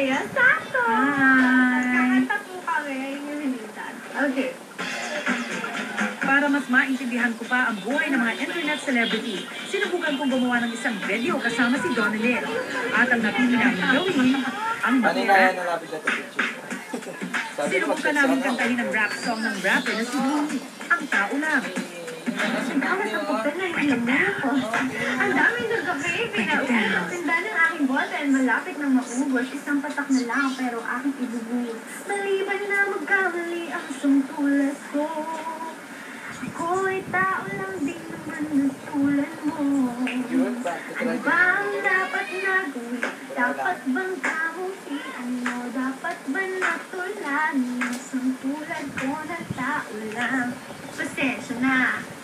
Bea, sakto! Hi! Kakanta po kami, yung hinitan. Okay. Para mas maintindihan ko pa ang buhay ng mga internet celebrity, sinubukan kong gumawa ng isang video kasama si Donalyn. At ang napili namin gawin, ang batera. Sinubukan namin kantahin ang rap song ng rapper na si Boomy, Ang Tao Lang. Bakit ang kapal na yung ko? Ang daming nagkape, pinauwi. Tinda ng aking bottle, malapit na maubos. Isang patak na lang, pero aking ibubuhos. Maliban na magkamali ang sungtulas ko. Ako'y tao lang din naman na tulad mo. Ano ba ang dapat na gawin? Dapat bang kamuhian mo? Dapat ba natulan mo? Tulad ko na tao lang. Pasensya na.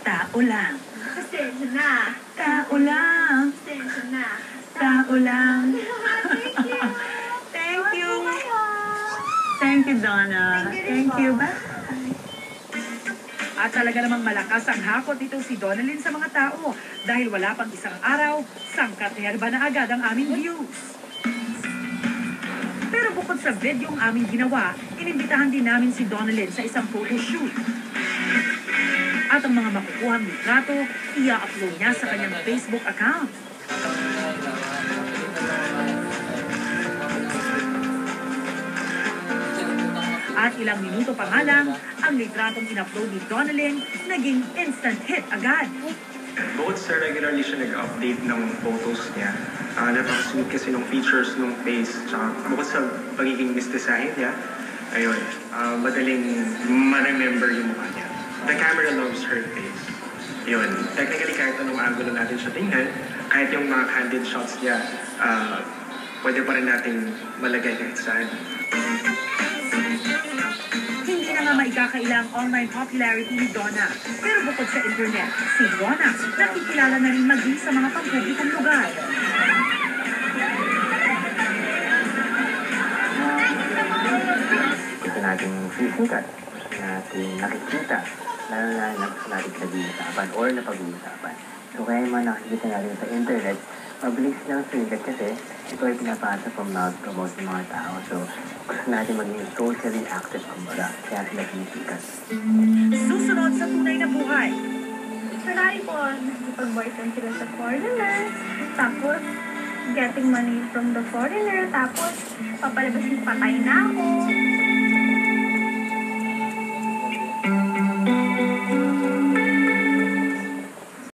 Tao lang. Pasensya na. Tao lang. Pasensya na. Tao lang. Thank you. Thank you. Thank you, Donna. Thank you. Bye. At talaga namang malakas ang hakot nito si Donalyn sa mga tao dahil wala pang isang araw, sangkat herba na agad ang aming views. Pero bukod sa videong aming ginawa, inimbitahan din namin si Donalyn sa isang photoshoot. At ang mga makukuhang litrato, i-upload niya sa kanyang Facebook account. At ilang minuto pa nga lang, ang litratong in-upload ni Donalyn naging instant hit agad. Bukod sa regularly siya nag-update ng photos niya, napaka-sweet kasi ng features ng face, tsaka bukod sa pagiging mistisahin niya, ayun, madaling ma-remember yung mukha niya. The camera loves her face. Yun, technically kahit anong angulo natin siya tingnan, kahit yung mga candid shots niya, pwede pa rin natin malagay kahit saan. Hindi na nga maikakailang online popularity ni Donna. Pero bukod sa internet, si Donna nakikilala na rin maging sa mga pampublikong lugar. Gusto natin sisikat, natin nakikita, lalo na natin nag-uusapan or napag-uusapan. So kaya yung mga nakikita natin sa internet, mabilis lang sikat kasi ito ay pinapasa from mouth to mouth ng mga tao. So gusto natin maging socially active kumbaga, kaya sila sinisikat. Susunod sa tunay na buhay. Marami po, nakipag-boyfriend sila sa foreigner, tapos getting money from the foreigner, tapos papalabas yung patay na ako.